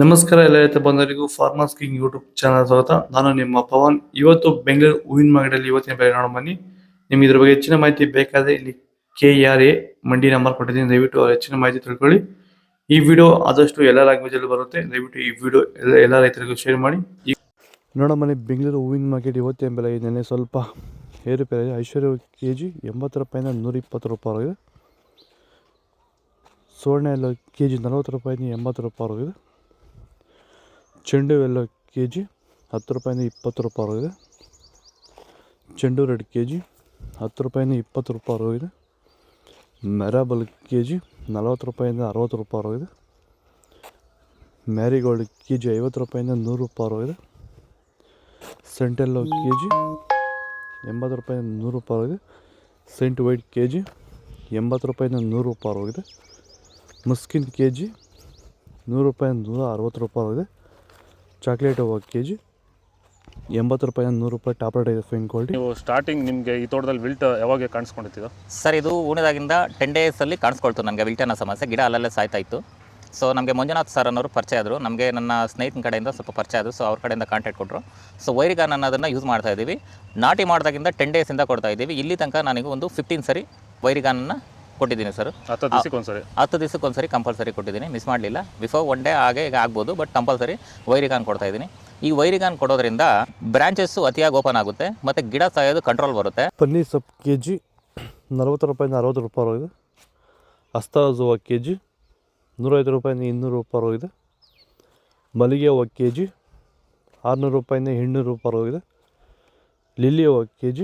ನಮಸ್ಕಾರ ಎಲ್ಲ ರೈತ ಬಂಧುಗಳಿಗೂ ಫಾರ್ಮರ್ಸ್ ಕಿಂಗ್ ಯೂಟ್ಯೂಬ್ ಚಾನಲ್ ಸ್ವಾಗತ. ನಾನು ನಿಮ್ಮ ಪವನ್. ಇವತ್ತು ಬೆಂಗಳೂರು ಹೂವಿನ ಮಾರ್ಕೆಟಲ್ಲಿ ಇವತ್ತಿನ ಬೆಲೆ ನೋಡೋಣ ಬನ್ನಿ. ನಿಮ್ಗೆ ಇದ್ರ ಬಗ್ಗೆ ಹೆಚ್ಚಿನ ಮಾಹಿತಿ ಬೇಕಾದ್ರೆ ಇಲ್ಲಿ KRA ಮಂಡಿ ನಂಬರ್ ಕೊಟ್ಟಿದ್ದೀನಿ, ದಯವಿಟ್ಟು ಹೆಚ್ಚಿನ ಮಾಹಿತಿ ತಿಳ್ಕೊಳ್ಳಿ. ಈ ವಿಡಿಯೋ ಆದಷ್ಟು ಎಲ್ಲ ಲ್ಯಾಂಗ್ವೇಜ್ ಅಲ್ಲಿ ಬರುತ್ತೆ, ದಯವಿಟ್ಟು ಈ ವಿಡಿಯೋ ಎಲ್ಲ ರೈತರಿಗೂ ಶೇರ್ ಮಾಡಿ. ನೋಡೋಣ ಬನ್ನಿ, ಬೆಂಗಳೂರು ಹೂವಿನ ಮಾರ್ಕೆಟ್ ಇವತ್ತಿನ ಬೆಲೆ ಇದೆ ಸ್ವಲ್ಪ ಏರುಪೇರು. ಐಶ್ವರ್ಯ KG 80 ರೂಪಾಯಿಂದ 120 ರೂಪಾಯಿ ಆಗಿದೆ. ಸುವರ್ಣ ಎಲ್ಲ KG 40 ರೂಪಾಯಿಂದ 80 ರೂಪಾಯಿ ಆಗಿದೆ. ಚೆಂಡು ಎಲ್ಲ KG 10 ರೂಪಾಯಿಂದ 20 ರೂಪಾಯಿ ಆಗಿದೆ. ಚೆಂಡು ರೆಡ್ KG 10 ರೂಪಾಯಿಂದ 20 ರೂಪಾಯಿ ಆಗಿದೆ. ಮೆರಾಬಲ್ KG 40 ರೂಪಾಯಿಂದ 60 ರೂಪಾಯಿ ಆಗಿದೆ. ಮ್ಯಾರಿಗೋಲ್ಡ್ KG 50 ರೂಪಾಯಿಂದ 100 ರೂಪಾಯಿ ಆಗಿದೆ. ಸೆಂಟೆಲ್ಲೋ KG 80 ರೂಪಾಯಿಂದ 100 ರೂಪಾಯಿ ಆಗಿದೆ. ಸೆಂಟ್ ವೈಟ್ KG 80 ರೂಪಾಯಿಂದ 100 ರೂಪಾಯಿ ಆಗಿದೆ. ಮಸ್ಕಿನ್ KG 100 ರೂಪಾಯಿಂದ 160 ರೂಪಾಯಿ ಆಗಿದೆ. ಚಾಕ್ಲೇಟ್ ಹೂವು KG 80 ರೂಪಾಯಿಂದ 100 ರೂಪಾಯಿ. ಟಾಪ್ ರೇಟ್ ಇದೆ ಫೈನ್ ಕ್ವಾಲಿಟಿ. ನೀವು ಸ್ಟಾರ್ಟಿಂಗ್ ನಿಮಗೆ ಈ ತೋಟದಲ್ಲಿ ವಿಲ್ಟ್ ಯಾವಾಗ ಕಾಣಿಸ್ಕೊಂಡಿತ್ತು ಸರ್? ಇದು ಉಣಿದಾಗಿಂದ 10 ಡೇಸಲ್ಲಿ ಕಾಣಿಸ್ಕೊಳ್ತು ನನಗೆ ವಿಲ್ಟ್ ಅನ್ನೋ ಸಮಸ್ಯೆ. ಗಿಡ ಅಲ್ಲಲ್ಲೇ ಸಾಯ್ತಾ ಇತ್ತು. ಸೊ ನಮಗೆ ಮಂಜುನಾಥ್ ಸರ್ ಅನ್ನೋರು ಪರಿಚಯ ಆದರು, ನಮಗೆ ನನ್ನ ಸ್ನೇಹಿತನ ಕಡೆಯಿಂದ ಸ್ವಲ್ಪ ಪರಿಚಯ ಆದರು. ಸೊ ಅವ್ರ ಕಡೆಯಿಂದ ಕಾಂಟ್ಯಾಕ್ಟ್ ಕೊಟ್ಟರು. ಸೊ ವೈರಿಗಾನ್ ಅನ್ನೋದನ್ನು ಯೂಸ್ ಮಾಡ್ತಾ ಇದ್ದೀವಿ. ನಾಟಿ ಮಾಡಿದಾಗಿಂದ 10 ಡೇಸಿಂದ ಕೊಡ್ತಾ ಇದ್ದೀವಿ. ಇಲ್ಲಿ ತನಕ ನನಗೆ ಒಂದು 15 ಸರಿ ವೈರಿಗಾನನ್ನು ಕೊಟ್ಟಿದ್ದೀನಿ ಸರ್. 10 ದಿವಸಕ್ಕೊಂದ್ಸರಿ 10 ದಿವಸಕ್ಕೊಂದ್ಸರಿ ಕಂಪಲ್ಸರಿ ಕೊಟ್ಟಿದ್ದೀನಿ, ಮಿಸ್ ಮಾಡಲಿಲ್ಲ. ಬಿಫೋರ್ 1 ಡೇ ಹಾಗೆ ಈಗ ಆಗ್ಬೋದು, ಬಟ್ ಕಂಪಲ್ಸರಿ ವೈರಿಗಾನ್ ಕೊಡ್ತಾ ಇದ್ದೀನಿ. ಈ ವೈರಿಗಾನ್ ಕೊಡೋದ್ರಿಂದ ಬ್ರಾಂಚಸ್ಸು ಅತಿಯಾಗಿ ಓಪನ್ ಆಗುತ್ತೆ ಮತ್ತು ಗಿಡ ಸಾಯೋದು ಕಂಟ್ರೋಲ್ ಬರುತ್ತೆ. ಪನ್ನೀರ್ ಸೊಪ್ಪು KG 40 ರೂಪಾಯಿಂದ 60 ರೂಪಾಯಿ ಆಗಿದೆ. ಅಸ್ತಾಜ್ ಹೂವು KG 105 ರೂಪಾಯಿಂದ 200 ರೂಪಾಯಿ ಆಗಿದೆ. ಮಲ್ಲಿಗೆ ಹೂವು KG 600 ರೂಪಾಯಿಂದ 800 ರೂಪಾಯಿ ಆಗಿದೆ. ಲಿಲ್ಲಿ ಹೂವು KG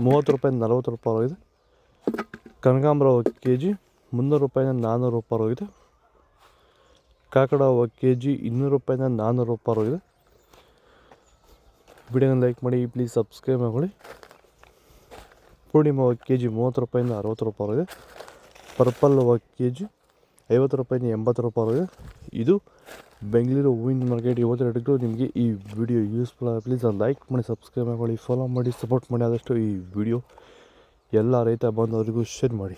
30 ರೂಪಾಯಿಂದ 40 ರೂಪಾಯಿ ಆಗಿದೆ. ಕನಕಾಂಬರ ಹೂವು KG 300 ರೂಪಾಯಿಂದ 400 ರೂಪಾಯಿ ಆಗಿದೆ. ಕಾಕಡ ಹೂವು KG 200 ರೂಪಾಯಿಂದ 400 ರೂಪಾಯಿ ಆಗಿದೆ. ವಿಡಿಯೋನ ಲೈಕ್ ಮಾಡಿ, ಪ್ಲೀಸ್ ಸಬ್ಸ್ಕ್ರೈಬ್ ಮಾಡಿ. ಪೂರ್ಣಿಮಾ ಹೂವು KG 30 ರೂಪಾಯಿಂದ 60 ರೂಪಾಯಿ ಆಗಿದೆ. ಪರ್ಪಲ್ ಹೂವು KG 50 ರೂಪಾಯಿಂದ 80 ರೂಪಾಯಿ ಆಗಿದೆ. ಇದು ಬೆಂಗಳೂರು ಹೂವಿನ ಮಾರ್ಕೆಟ್ ಇವತ್ತು ರೇಟ್ಗಳು. ನಿಮಗೆ ಈ ವಿಡಿಯೋ ಯೂಸ್ಫುಲ್ ಆಗಿ ಪ್ಲೀಸ್ ಲೈಕ್ ಮಾಡಿ, ಸಬ್ಸ್ಕ್ರೈಬ್ ಮಾಡಿ, ಫಾಲೋ ಮಾಡಿ, ಸಪೋರ್ಟ್ ಮಾಡಿ. ಆದಷ್ಟು ಈ ವಿಡಿಯೋ ಎಲ್ಲ ರೈತ ಬಂದವರಿಗೂ ಶೇರ್ ಮಾಡಿ.